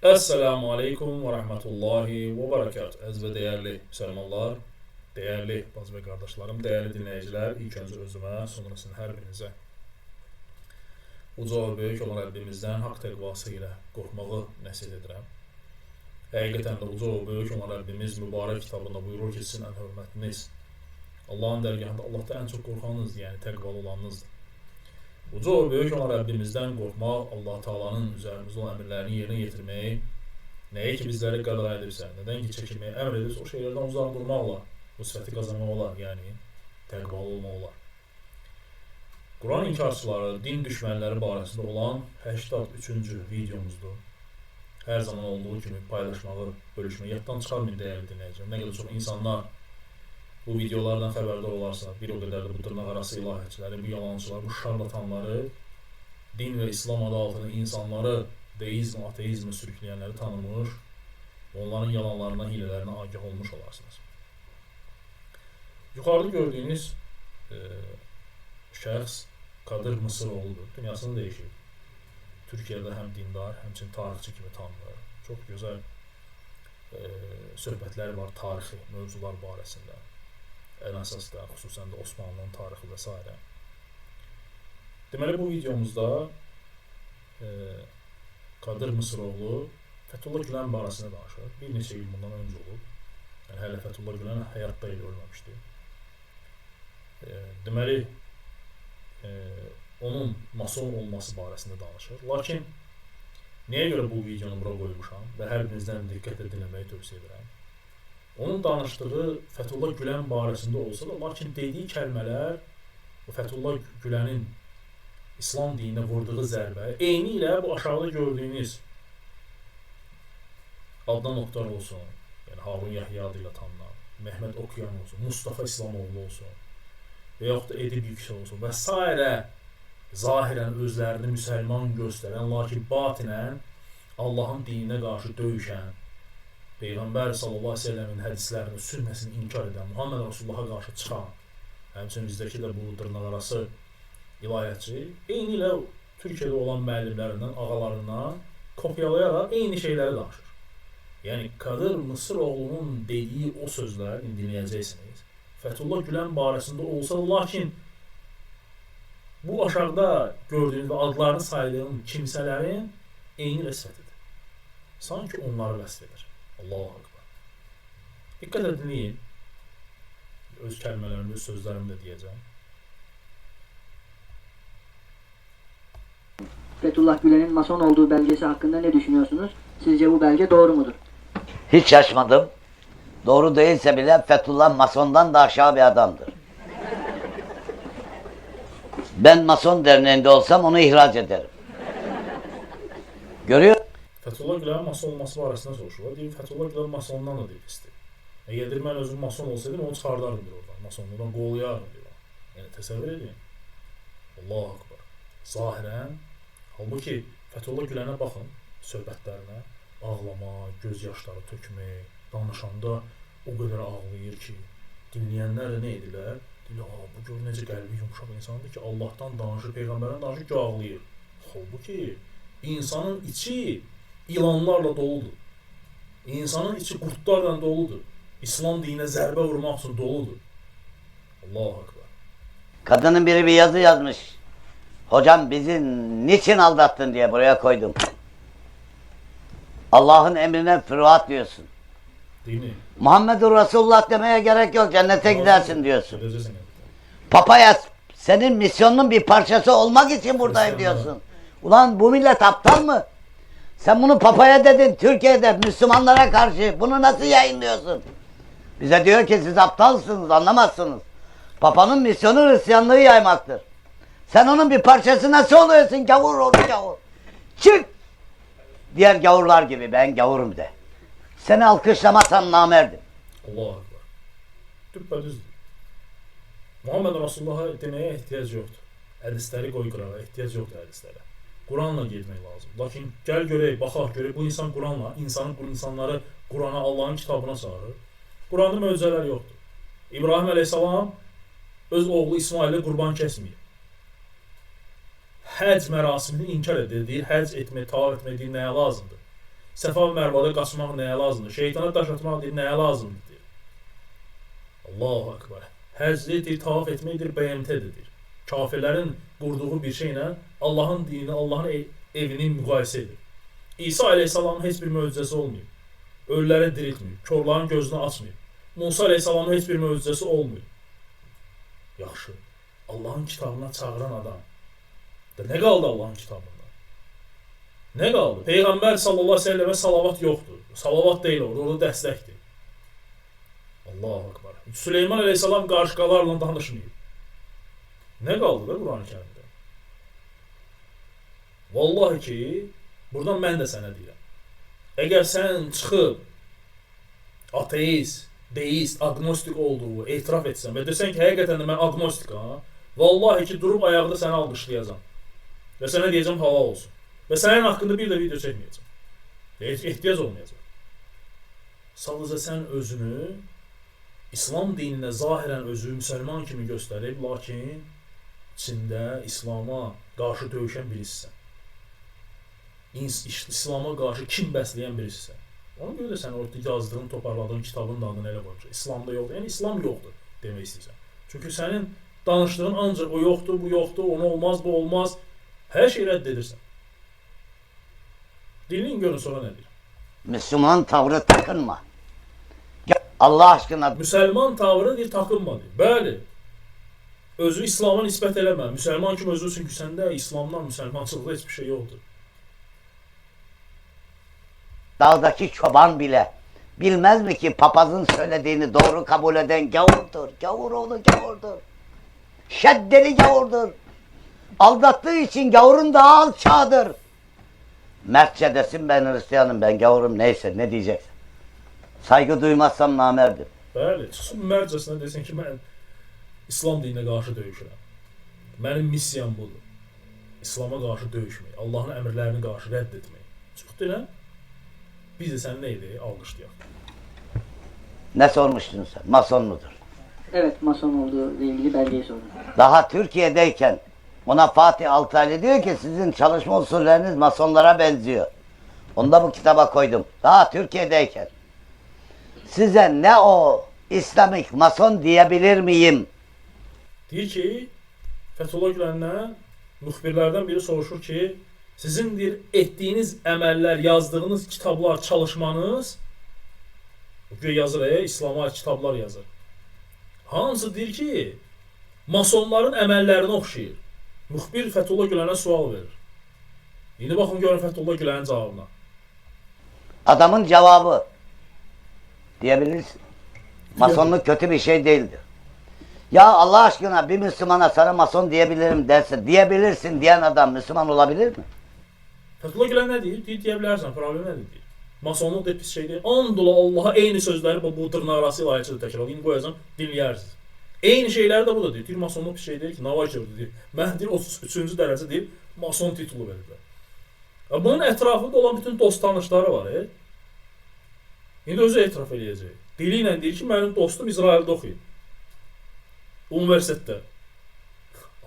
Esselamu Aleyküm ve Rahmetullahi ve Berekatuhu. Əziz və dəyərli müsəlmanlar, dəyərli bacı və qardaşlarım, dəyərli dinləyicilər, ilk öncə özümə, sonra sizin hər birinizə uca və böyük olan Rəbbimizdən haqq təqvası ilə qorxmağı nəsihət edirəm. Həqiqətən də uca və böyük olan Rəbbimiz mübarək kitabında buyurur ki, sizin ən hörmətiniz Allahın dərgahında Allahda ən çox qorxanınızdır, yəni təqvalı olanınızdır. Uca və böyük olan Rəbbimizdən qorxmaq, Allah Taala'nın üzərimizdə olan əmrlərini yerinə yetirməyi, nəyi ki bizləri qadağan edirsə, nədən ki çəkinməyi əmr edirsə, o şeylərdən uzaq durmaqla bu sifəti qazanmaq olar, yəni təqvalı olmaq olar. Quran inkarçıları, din düşmənləri barəsində olan 83-cü videomuzdur. Hər zaman olduğu kimi paylaşmağı, bölüşməyi yaddan çıxarmayın dəyərli dinləyicilər. Nə qədər çox insanlar bu videolardan xəbərdar olarsa, bir o qədər də bu dırnaq arası ilahətçiləri, bu yalancıları, bu şarlatanları, din və İslam adı altında insanları deizm, ateizmə sürükləyənləri tanımış, onların yalanlarına, hilələrinə agah olmuş olarsınız. Yuxarıda gördüyünüz şəxs Kadir Mısıroğludur. Dünyasını dəyişib. Türkiyədə həm dindar, həmçinin tarixçi kimi tanınır. Çox gözəl söhbətləri var tarixi mövzular barəsində. Ən əsas da, xüsusən də Osmanlı'nın tarixi və s. Deməli, bu videomuzda Kadir Mısıroğlu Fethullah Gülen barəsində danışır. Bir neçə il bundan öncə olub. Yəni, hələ Fethullah Gülen həyatda ilə ölməmişdi. Deməli, onun mason olması barəsində danışır. Lakin, nəyə görə bu videonu bura qoymuşam və hər birinizdən diqqətlə dinləməyi tövsiyə edirəm. Onun danışdığı Fethullah Gülen barəsində olsa da, lakin dediyi kəlmələr, Fethullah Gülenin İslam dininə vurduğu zərbə, eyni ilə bu aşağıda gördüyünüz Adnan Oktar olsun, yəni Harun Yahya adıyla tanınan, Mehmet Okuyan olsun, Mustafa İslamoğlu olsun və yaxud da Edip Yüksel olsun və s. Zahirən özlərini müsəlman göstərən, lakin batinən Allahın dininə qarşı döyüşən, Peyğəmbər sallallahu aleyhi ve sellemin hədislərini, sünnəsini inkar edən, Muhammed Rasulullah'a qarşı çıxan, həmçinin bizdəki də bu dırnaq arası ilahiyatçı, eyni ilə Türkiyədə olan müəllimlərindən, ağalarından kopyalayaraq eyni şeyləri danışır. Yəni, Kadir Mısıroğlu'nun dediyi o sözlər, dinləyəcəksiniz, Fethullah Gülen barəsində olsa, lakin bu aşağıda gördüyünüz və adlarını saydığım kimsələrin eyni vəsfətidir. Sanki onları vəsf edir. Allahu Akbar. Diqqətlə dinləyin. Öz kəlmələrimdə, öz sözlərimi də deyəcəm. Fethullah Gülen'in mason olduğu belgesi hakkında ne düşünüyorsunuz? Sizce bu belge doğru mudur? Hiç şaşmadım. Doğru değilse bile Fethullah masondan da aşağı bir adamdır. Ben mason derneğinde olsam onu ihraç ederim. Görüyor musun? Fethullah Gülen'in mason olması barəsində soruşurlar. Deyir, Fethullah Gülen masondan da deyil istəyir. Əgər mən özüm mason olsaydım, onu çıxardardım bir oradan. Masonluqdan qovlayardım diyor. Yəni, təsəvvür edin. Allahu Akbar. Zahirən, halbuki Fethullah Gülen'e baxın, söhbətlərinə, ağlama, göz yaşları tökmək, danışanda o qədər ağlayır ki, dinləyənlər də nə edirlər? Deyirlər, bu gör necə qəlbi yumuşaq insandır ki, Allahdan danışır, Peyğəmbərdən danışır ki, ağlayır. Halbuki, insanın içi ilanlarla doludur. İnsanın içi qurtlarla doludur. İslam dinine zərbə vurmaq üçün doludur. Allahu Akbar. Kadının biri bir yazı yazmış. Hocam bizi niçin aldattın diye buraya koydum. Allah'ın emrine fıruat diyorsun. Değil mi? Muhammedur Resulullah demeye gerek yok. Cennete gidersin diyorsun. Gideceksin. Papaya senin misyonun bir parçası olmak için buradayım diyorsun. Ulan bu millet aptal mı? Sen bunu papaya dedin Türkiye'de Müslümanlara karşı. Bunu nasıl yayınlıyorsun? Bize diyor ki siz aptalsınız, anlamazsınız. Papanın misyonu Hristiyanlığı yaymaktır. Sen onun bir parçası nasıl oluyorsun? Gavur oğlu gavur. Çık! Diğer gavurlar gibi ben gavurum de. Seni alkışlamasam namerdim. Allahu Akbar. Düppədüzdür. Muhammed Rasulullah'a deməyə ehtiyac yoxdur. Hədisləri qoy qırağa, ehtiyac yoxdur hədislərə. Quranla getmək lazım. Lakin gəl görək, baxaq görək, bu insan Quranla, insanları Qurana, Allahın kitabına çağırır. Quranda möcüzələr yoxdur. İbrahim əleyhissalam öz oğlu İsmailə qurban kəsməyib. Həc mərasimini inkar edir, deyir, həc etmək, tavaf etmək deyir, nəyə lazımdır? Səfa və Mərvada qaçmaq nəyə lazımdır? Şeytana daş atmaq deyir, nəyə lazımdır deyir. Allahu Akbar. Həcc deyir, tavaf etməkdir, BMT-dir. Kafirlərin qurduğu bir şeylə Allahın dinini, Allahın evini müqayisə edir. İsa əleyhissalamın heç bir möcüzəsi olmayıb. Ölüləri diriltməyib, körlərin gözünü açmayıb. Musa əleyhissalamın heç bir möcüzəsi olmayıb. Yaxşı, Allahın kitabına çağıran adam. Nə qaldı Allahın kitabında? Nə qaldı? Peyğəmbər sallallahu əleyhi və səlləmə salavat yoxdur. Salavat deyil, o dəstəkdir. Allahu Akbar. Süleyman əleyhissalam qarışqalarla danışmayıb. Nə qaldı da Quran-ı Kərimdə? Vallahi ki, buradan mən də sənə deyirəm. Əgər sən çıxıb ateist, deist, agnostik olduğu etiraf etsən və desən ki, həqiqətən də mən agnostikam, vallahi ki, durub ayaqda səni alqışlayacam. Və sənə deyəcəm, halal olsun. Və sənin haqqında bir də video çəkməyəcəm. Ehtiyac olmayacaq. Sadəcə sən özünü İslam dininə zahirən özü müsəlman kimi göstərib, lakin içində İslama qarşı döyüşən birisisən. İslama qarşı kim bəsləyən birisisən. Ona görə də sən orada yazdığın, toparladığın kitabın da adını elə qoymuşsan. İslamda yoxdur. Yəni İslam yoxdur demək istəyirsən. Çünki sənin danışdığın ancaq o yoxdur, bu yoxdur, onu olmaz, bu olmaz. Hər şeyi rədd edirsən. Dinleyin görün sonra nə deyir. Müslüman tavrı takınma. Allah aşkına. Müsəlman tavrı deyir, takınma deyir. Bəli. Özü İslama nisbət eləmə. Müsəlman kimi özü çünki səndə İslamdan, müsəlmançılıqda heç bir şey yoxdur. Dağdaki çoban bile bilmez mi ki papazın söylediğini doğru kabul eden gavurdur. Gavur oğlu gavurdur. Şeddeli gavurdur. Aldattığı için gavurun daha alçağıdır. Mertçe desin ben Hristiyanım, ben gavurum, neyse ne diyeceksin. Saygı duymazsam namerdim. Bəli, çıxsın mərcəsinə desin ki, mən İslam dininə qarşı döyüşürəm. Mənim missiyam budur. İslama qarşı döyüşmək, Allahın əmrlərini qarşı rədd etmək. Çıx deyilən, biz de sen neydi? Alqışlayaq. Ne sormuştun sen? Mason mudur? Evet, mason olduğu ile ilgili belgeyi sordum. Daha Türkiye'deyken ona Fatih Altaylı diyor ki sizin çalışma usulleriniz masonlara benziyor. Onu da bu kitaba koydum. Daha Türkiye'deyken. Size ne o İslamik mason diyebilir miyim? Deyir ki, Fethullah Güləndən müxbirlərdən biri soruşur ki, sizin deyir, etdiyiniz əməllər, yazdığınız kitablar, çalışmanız, yazır, İslama kitablar yazır. Hansı deyir ki, masonların əməllərini oxşayır. Müxbir Fethullah Gülənə sual verir. İndi baxın görün Fethullah Gülənin cavabına. Adamın cevabı diyebilirsin. Masonluk kötü bir şey değildir. Ya Allah aşkına bir Müslümana sana mason diyebilirim derse diyebilirsin diyen adam Müslüman olabilir mi? Fethullah Gülen nə deyir? Deyə bilərsən, problem nədir deyir. Masonluq da pis şey deyil. Andola Allaha eyni sözləri bu dırnaqarası ilə ayıcıdır təkrar. İndi qoyacam, dinləyərsiniz. Eyni şeyləri də bu da deyir. Deyir, masonluq pis şey deyil ki, Navakovdur deyir. Mən deyir, 33-cü dərəcə deyir, mason titulu veriblər. Bunun ətrafında olan bütün dost tanışları var. İndi özü etiraf eləyəcək. Dili ilə deyir ki, mənim dostum İsraildə oxuyub. Universitetdə.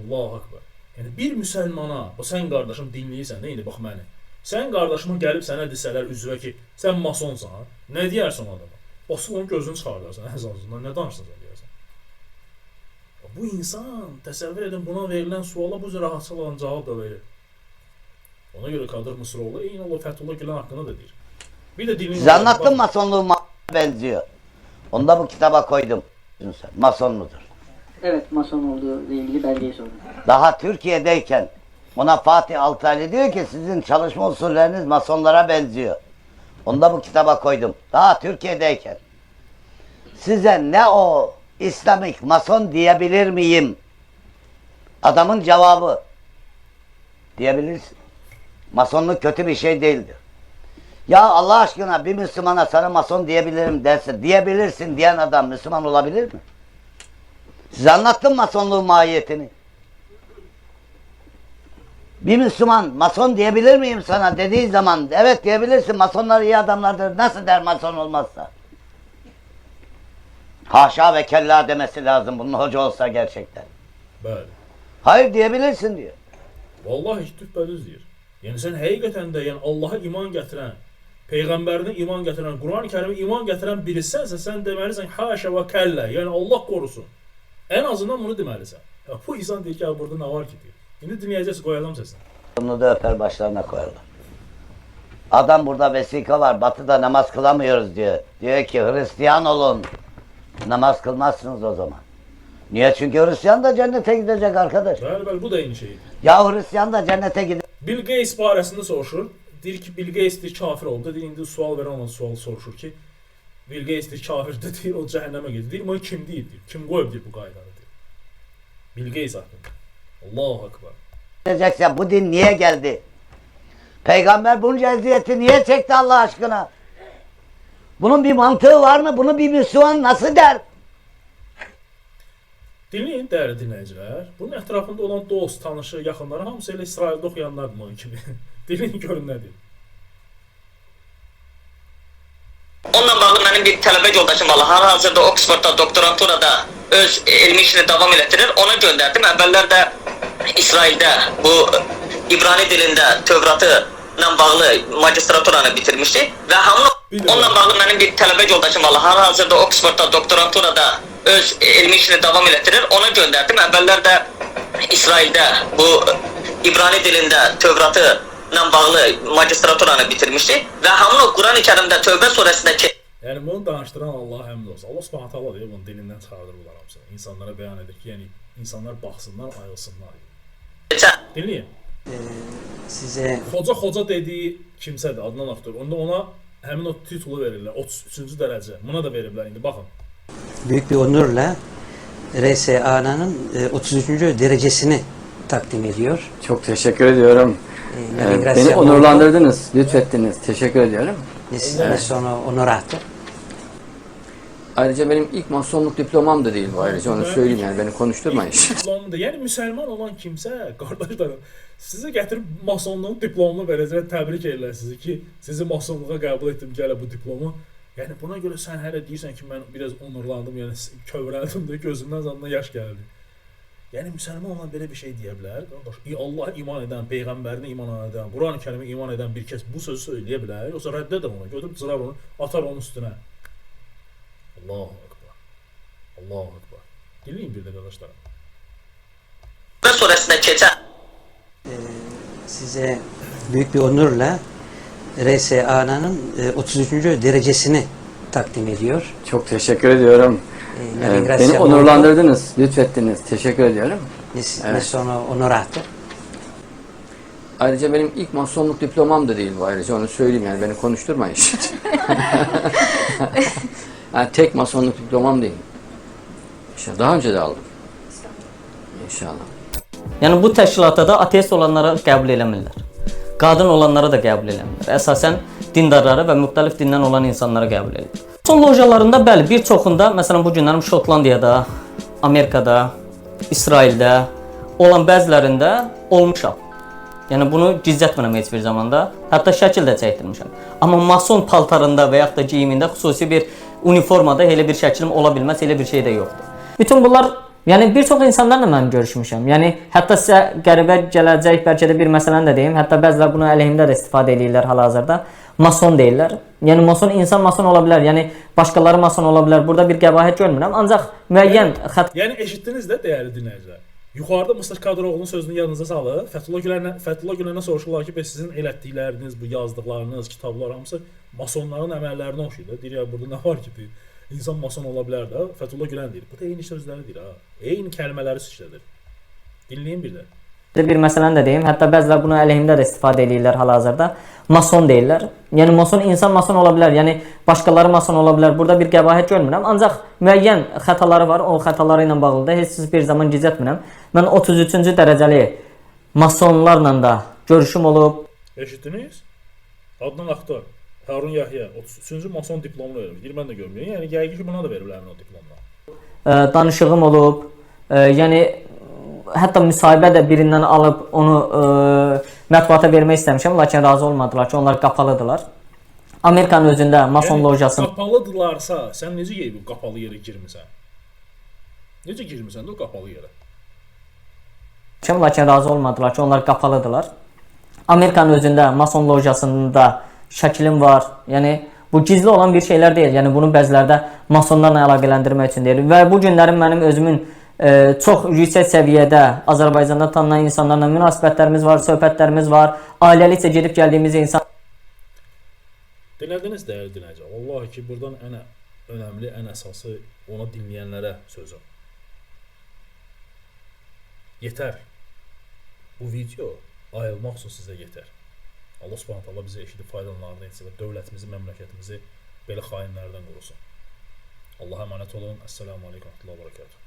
Allahu Akbar. Yəni bir müsəlmana, sən qardaşım dinləyirsən də indi bax məni. Sən qardaşıma gəlib sənə desələr üzvə ki, sən masonsan, nə deyərsən adama? Basıb onun gözünü çıxardarsan, əzazından, nə danışırsan deyərsən. Bu insan, təsəvvür edin, buna verilən suala bu cür rahatçılıqla cavab da verir. Ona göre Kadir Mısıroğlu eyni o Fethullah Gülen hakkında da değil. Bir de dilin... Size anlattım masonluğu benziyor. Onu da bu kitaba koydum. Mason mudur? Evet, mason olduğu ile ilgili belgeyi sordum. Daha Türkiye'deyken ona Fatih Altaylı diyor ki sizin çalışma usulleriniz masonlara benziyor. Onu da bu kitaba koydum. Daha Türkiye'deyken. Size ne o İslamik mason diyebilir miyim? Adamın cevabı diyebilirsin. Masonluk kötü bir şey değildir. Ya Allah aşkına bir Müslümana sana mason diyebilirim derse diyebilirsin diyen adam Müslüman olabilir mi? Size anlattım masonluğun mahiyetini. Bir Müslüman mason diyebilir miyim sana dediği zaman evet diyebilirsin, masonlar iyi adamlardır. Nasıl der mason olmazsa? Haşa ve kella demesi lazım bunun hoca olsa gerçekten. Bəli. Hayır diyebilirsin diyor. Vallahi düz deyir. Yəni sən həqiqətən də yəni Allaha iman gətirən, Peyğəmbərinə iman gətirən, Quran-ı Kərimə iman gətirən birisənsə, sən deməlisən haşa və kəllə, yəni Allah qorusun. Ən azından bunu deməlisən. Ya, bu insan deyir ki, burada nə var ki deyir. İndi dinləyəcəks, qoyalım səsini. Bunu da öper başlarına koyarlar. Adam burada vesika var, batıda namaz kılamıyoruz diyor. Diyor ki Hristiyan olun. Namaz kılmazsınız o zaman. Niye? Çünkü Hristiyan da cennete gidecek arkadaş. Bəli, bu da eyni şeydir. Ya Hristiyan da cennete gidecek. Bill Gates barəsində soruşur. Deyir ki, Bill Gates deyir kafir oldu. Deyir, indi sual verən olan sual soruşur ki, Bill Gates deyir kafirdir, deyir, o cəhənnəmə gedir. Deyir, bunu kim deyir, deyir. Kim qoyub deyir bu qaydanı, deyir. Bill Gates haqqında. Allahu Akbar. Gidecekse bu din niye geldi? Peygamber bunca eziyeti niye çekti Allah aşkına? Bunun bir mantığı var mı? Bunu bir Müslüman nasıl der? Dinləyin, dəyərli dinləyicilər. Bunun ətrafında olan dost, tanışı, yaxınları hamısı elə İsraildə oxuyanlardır onun kimi. Dinləyin, görün nədir. Onunla bağlı mənim bir tələbə yoldaşım var. Hal-hazırda Oxfordda doktoranturada öz elmi işini davam elətdirir. Ona göndərdim. Əvvəllər də İsraildə bu İbrani dilində Tövratı ilə bağlı magistraturanı bitirmişdi və onunla bağlı mənim bir tələbə yoldaşım var. Hal-hazırda Oxfordda doktoranturada öz elmi işini davam elətdirir. Ona göndərdim. Əvvəllər də İsraildə bu İbrani dilində Tövratı ilə bağlı magistraturanı bitirmişdi və həmin o Quran-ı Kərimdə Tövbə surəsində Yəni bunu danışdıran Allaha həmd olsun. Allah Subhanahu taala deyir, bunu dilindən çıxardır bunlar hamısını. İnsanlara bəyan edir ki, yəni insanlar baxsınlar, ayılsınlar. Dinləyin. Size Xoca dediyi kimsədir, adından aktör. Onda ona həmin o titulu verirlər. 33-cü dərəcə. Buna da veriblər indi baxın. büyük bir onurla RSA'nın 33. derecesini takdim ediyor. Çok teşekkür ediyorum. Beni onurlandırdınız, lütfettiniz. Teşekkür ediyorum. Ne sono onorato. Ayrıca benim ilk masonluk diplomam da değil bu ayrıca onu söyleyeyim yani beni konuşturmayın. Diplomda, yəni müsəlman olan kimsə, qardaşlarım, sizə gətirib masonluğun diplomunu verəcək, təbrik edirlər sizi ki, sizi masonluğa qəbul etdim, gələ bu diplomu. Yəni buna görə sən hələ deyirsən ki, mən biraz onurlandım, yəni kövrəldim də gözümdən zanına yaş gəldi. Yəni müsəlman olan belə bir şey deyə bilər, qardaş. Allah iman edən, peyğəmbərinə iman edən, Quran-ı Kərimə iman edən bir kəs bu sözü söyləyə bilər, yoxsa rədd edər onu, götürüb cırar onu, atar onun üstünə. Allahu Akbar. Allahu Akbar. Dinləyin bir də qardaşlarım. Tövbə surəsində keçən Size büyük bir onurla RSA'nın 33. derecesini takdim ediyor. Çok teşekkür ediyorum. Beni onurlandırdınız, lütfettiniz. Teşekkür ediyorum. Ne sono onorato. Ayrıca benim ilk masonluk diplomam da değil bu ayrıca onu söyleyeyim yani beni konuşturmayın. Yani tek masonluk diplomam değil. İnşallah daha önce de aldım. İnşallah. Yəni bu təşkilata da ateist olanlara qəbul eləmirlər. Qadın olanlara da qəbul eləmirlər. Əsasən dindarlara və müxtəlif dindən olan insanlara qəbul edir. Son lojalarında bəli, bir çoxunda, məsələn bu günlərim Şotlandiyada, Amerikada, İsraildə olan bəzilərində olmuşam. Yəni bunu gizlətmirəm heç bir zamanda. Hətta şəkil də çəkdirmişəm. Amma mason paltarında və yaxud da geyimində xüsusi bir uniformada elə bir şəklim ola bilməz, elə bir şey də yoxdur. Bütün bunlar, yəni bir çox insanlarla mən görüşmüşəm. Yəni hətta sizə qəribə gələcək bəlkə də bir məsələni də deyim. Hətta bəzilər bunu əleyhimdə də istifadə edirlər hal-hazırda. Mason deyirlər. Yəni mason insan mason ola bilər. Yəni başqaları mason ola bilər. Burada bir qəbahət görmürəm. Ancaq müəyyən Yəni eşitdiniz də dəyərli dinləyicilər. Yuxarıda Mustafa Kadroğlu'nun sözünü yanınıza salıb, Fəthullah Güləndən soruşurlar ki, bəs sizin elətdikləriniz, bu yazdıqlarınız, kitablar hamısı masonların əməllərinə oxşuyur. Deyir ya, burada nə var ki, deyir. İnsan mason ola bilər də. Fəthullah Gülen deyir. Bu da eyni sözləri deyir ha. Eyni kəlmələri işlədir. Dinləyin bir də. Bir məsələni də deyim. Hətta bəzilər bunu əleyhimdə də istifadə edirlər hal-hazırda. Mason deyirlər. Yəni mason insan mason ola bilər. Yəni başqaları mason ola bilər. Burada bir qəbahət görmürəm. Ancaq müəyyən xətaları var. O xətaları ilə bağlı da heç bir zaman gizlətmirəm. Mən 33-cü dərəcəli masonlarla da görüşüm olub. Eşitdiniz? Adnan Akhtar, Harun Yahya 33-cü mason diplomunu vermiş. Deyir, mən də görmürəm. Yəni yəqin ki, buna da veriblər o diplomla. Danışığım olub. Yəni hətta müsahibə də birindən alıb onu mətbuata vermək istəmişəm, lakin razı olmadılar ki, onlar qapalıdırlar. Amerikanın özündə mason lojasının qapalıdırlarsa, sən necə yeyib bu qapalı yerə girmisən? Necə girmisən də o qapalı yerə? Lakin razı olmadılar ki, onlar qapalıdırlar. Amerikanın özündə mason lojasında şəklim var. Yəni bu gizli olan bir şeylər deyil. Yəni bunu bəzilərdə masonlarla əlaqələndirmək üçün deyir. Və bu günlərin mənim özümün çox yüksək səviyyədə Azərbaycanda tanınan insanlarla münasibətlərimiz var, söhbətlərimiz var. Ailəlikcə gedib gəldiyimiz insan. Dinlədiniz dəyərli dinləyicilər. Vallahi ki, buradan ən önəmli, ən əsası onu dinləyənlərə sözüm. Yetər. Bu video ayılmaq üçün sizə yetər. Allah Subhanahu taala bizə eşidib faydalananlardan etsin və dövlətimizi, məmləkətimizi belə xainlərdən qorusun. Allaha əmanət olun. Əssalamu alaykum və rahmetullah və bərəkatuhu.